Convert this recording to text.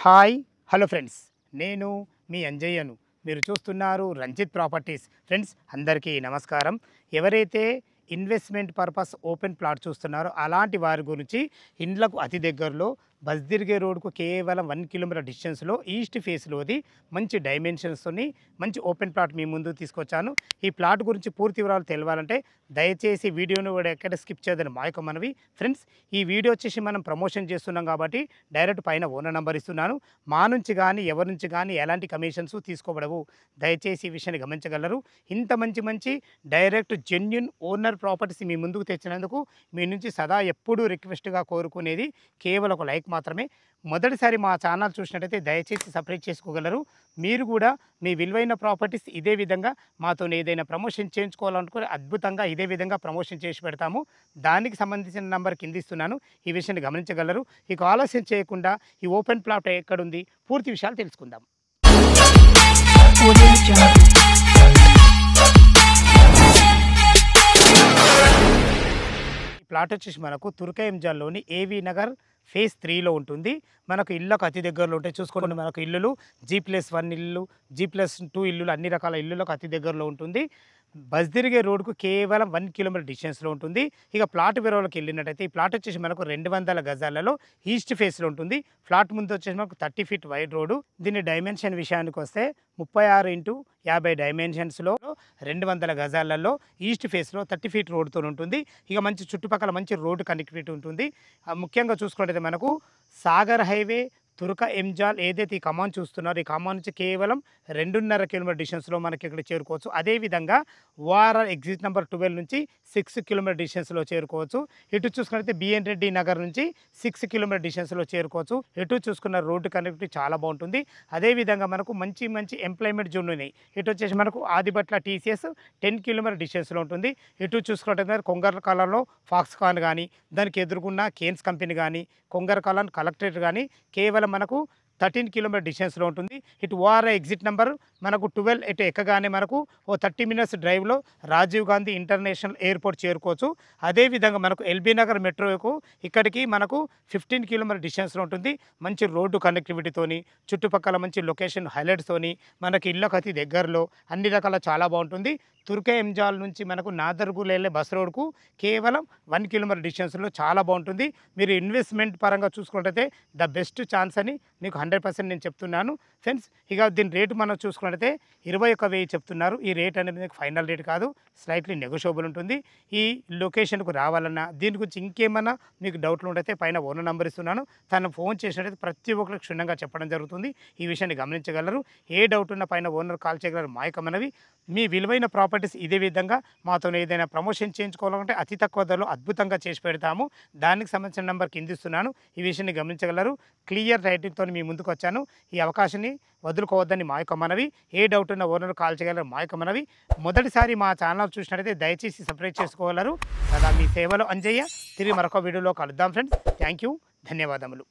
Hi hello friends, నేను మీ అంజయ్యను. మీరు చూస్తున్నారు రంజిత్ ప్రాపర్టీస్. ఫ్రెండ్స్ అందరికీ నమస్కారం. ఎవరైతే ఇన్వెస్ట్మెంట్ పర్పస్ ఓపెన్ ప్లాట్ చూస్తున్నారో అలాంటి వారి గురించి ఇండ్లకు అతి దగ్గరలో బస్ తిరిగే రోడ్కు కేవలం 1 కిలోమీటర్ డిస్టెన్స్లో ఈస్ట్ ఫేస్లోది మంచి డైమెన్షన్స్తోని మంచి ఓపెన్ ప్లాట్ మీ ముందు తీసుకొచ్చాను. ఈ ప్లాట్ గురించి పూర్తి వివరాలు తెలవాలంటే దయచేసి వీడియోను కూడా ఎక్కడ స్కిప్ చేయదని మా యొక్క మనవి. ఫ్రెండ్స్, ఈ వీడియో వచ్చేసి మనం ప్రమోషన్ చేస్తున్నాం కాబట్టి డైరెక్ట్ పైన ఓనర్ నెంబర్ ఇస్తున్నాను. మా నుంచి కానీ ఎవరి నుంచి కానీ ఎలాంటి కమిషన్స్ తీసుకోబడవు. దయచేసి ఈ విషయాన్ని గమనించగలరు. ఇంత మంచి డైరెక్ట్ జెన్యున్ ఓనర్ ప్రాపర్టీస్ మీ ముందుకు తెచ్చినందుకు మీ నుంచి సదా ఎప్పుడూ రిక్వెస్ట్గా కోరుకునేది కేవలం ఒక లైక్ మాత్రమే. మొదటిసారి మా ఛానల్ చూసినట్టయితే దయచేసి సపరేట్ చేసుకోగలరు. మీరు కూడా మీ విలువైన ప్రాపర్టీస్ ఇదే విధంగా మాతో ఏదైనా ప్రమోషన్ చేయించుకోవాలనుకుని అద్భుతంగా ఇదే విధంగా ప్రమోషన్ చేసి పెడతాము. దానికి సంబంధించిన నంబర్ కింద ఇస్తున్నాను. ఈ విషయాన్ని గమనించగలరు. ఇక ఆలస్యం చేయకుండా ఈ ఓపెన్ ప్లాట్ ఎక్కడుంది పూర్తి విషయాలు తెలుసుకుందాం. ప్లాట్ వచ్చేసి మనకు తుర్కయంజాల్లోని ఏవీ నగర్ ఫేజ్ 3లో ఉంటుంది. మనకు ఇళ్ళకు అతి దగ్గరలో ఉంటాయి. చూసుకోండి, మనకు ఇల్లులు G+1 ఇల్లు, G+2 ఇల్లులు, అన్ని రకాల ఇల్లులకు అతి దగ్గరలో ఉంటుంది. బస్ తిరిగే రోడ్కు కేవలం 1 కిలోమీటర్ డిస్టెన్స్లో ఉంటుంది. ఇక ప్లాట్ వివరాలకు వెళ్ళినట్టయితే ఈ ప్లాట్ వచ్చేసి మనకు 200 గజాలలో ఈస్ట్ ఫేస్లో ఉంటుంది. ప్లాట్ ముందు వచ్చేసి మనకు 30 ఫీట్ వైడ్ రోడ్డు. దీని డైమెన్షన్ విషయానికి వస్తే 36x50 డైమెన్షన్స్లో 200 గజాలలో ఈస్ట్ ఫేస్లో 30 ఫీట్ రోడ్తో ఉంటుంది. ఇక మంచి చుట్టుపక్కల మంచి రోడ్డు కనెక్టివిటీ ఉంటుంది. ముఖ్యంగా చూసుకుంటే మనకు సాగర్ హైవే తుర్క ఎంజాల్ ఏదైతే ఈ కమాన్ చూస్తున్నారో ఈ కమాన్ నుంచి కేవలం 2.5 కిలోమీటర్ డిస్టెన్స్లో మనకి ఇక్కడ చేరుకోవచ్చు. అదేవిధంగా ఓఆర్ఆర్ ఎగ్జిట్ నెంబర్ 12 నుంచి 6 కిలోమీటర్ డిస్టెన్స్లో చేరుకోవచ్చు. ఇటు చూసుకున్నట్లయితే బిఎన్ రెడ్డి నగర్ నుంచి 6 కిలోమీటర్ డిస్టెన్స్లో చేరుకోవచ్చు. ఇటు చూసుకున్న రోడ్డు కనెక్టివిటీ చాలా బాగుంటుంది. అదేవిధంగా మనకు మంచి ఎంప్లాయ్మెంట్ జోన్ ఉన్నాయి. ఇటు వచ్చేసి మనకు ఆదిబట్ల TCS 10 కిలోమీటర్ డిస్టెన్స్లో ఉంటుంది. ఇటు చూసుకున్నట్లయితే కొంగరకాలంలో ఫాక్స్కాన్ కానీ, దానికి ఎదుర్కొన్న కేన్స్ కంపెనీ కానీ, కొంగరకాలం కలెక్టరేట్ కానీ కేవలం మనకు 13 కిలోమీటర్ డిస్టెన్స్లో ఉంటుంది. ఇటు ఓఆర్ఐ ఎగ్జిట్ నెంబర్ మనకు 12 ఇటు ఎక్కగానే మనకు 30 మినిట్స్ డ్రైవ్లో రాజీవ్ గాంధీ ఇంటర్నేషనల్ ఎయిర్పోర్ట్ చేరుకోవచ్చు. అదేవిధంగా మనకు ఎల్బీ నగర్ మెట్రోకు ఇక్కడికి మనకు 15 కిలోమీటర్ డిస్టెన్స్లో ఉంటుంది. మంచి రోడ్డు కనెక్టివిటీతోని చుట్టుపక్కల మంచి లొకేషన్ హైలైట్స్తోని మనకి ఇళ్ళకు అతి దగ్గరలో అన్ని రకాల చాలా బాగుంటుంది. తుర్కే ఎంజాల్ నుంచి మనకు నాదర్గుల్ వెళ్ళే బస్ రోడ్కు కేవలం 1 కిలోమీటర్ డిస్టెన్స్లో చాలా బాగుంటుంది. మీరు ఇన్వెస్ట్మెంట్ పరంగా చూసుకున్నట్టయితే ద బెస్ట్ ఛాన్స్ అని మీకు 100% నేను చెప్తున్నాను. ఫ్రెండ్స్, ఇక దీని రేటు మనం చూసుకున్నట్టయితే 21,000 చెప్తున్నారు. ఈ రేట్ అనేది మీకు ఫైనల్ రేట్ కాదు, స్లైట్లీ నెగోషియబుల్ ఉంటుంది. ఈ లొకేషన్కు రావాలన్నా దీని గురించి ఇంకేమన్నా మీకు డౌట్లు ఉంటే పైన ఓనర్ నెంబర్ ఇస్తున్నాను. తను ఫోన్ చేసినట్టయితే ప్రతి ఒక్కరికి క్షుణ్ణంగా చెప్పడం జరుగుతుంది. ఈ విషయాన్ని గమనించగలరు. ఏ డౌట్ ఉన్నా పైన ఓనర్ కాల్ చేయగలరు. మా యొక్క మనవి, మీ విలువైన ప్రాపర్టీస్ ఇదే విధంగా మాతో ఏదైనా ప్రమోషన్ చేయించుకోవాలంటే అతి తక్కువ ధరలో అద్భుతంగా చేసి పెడతాము. దానికి సంబంధించిన నెంబర్ కింద ఇస్తున్నాను. ఈ విషయాన్ని గమనించగలరు. క్లియర్ రైటింగ్తో మీ ముందుకు వచ్చాను. ఈ అవకాశాన్ని వదులుకోవద్దని మా యొక్క మనవి. ఏ డౌట్ ఉన్న ఓనర్ కాల్ చేయగలరు. మా యొక్క మనవి. మొదటిసారి మా ఛానల్ చూసినట్టయితే దయచేసి సబ్స్క్రైబ్ చేసుకోగలరు. కదా మీ సేవలో అంజయ్య. తిరిగి మరొక వీడియోలో కలుద్దాం ఫ్రెండ్స్. థ్యాంక్ యూ, ధన్యవాదములు.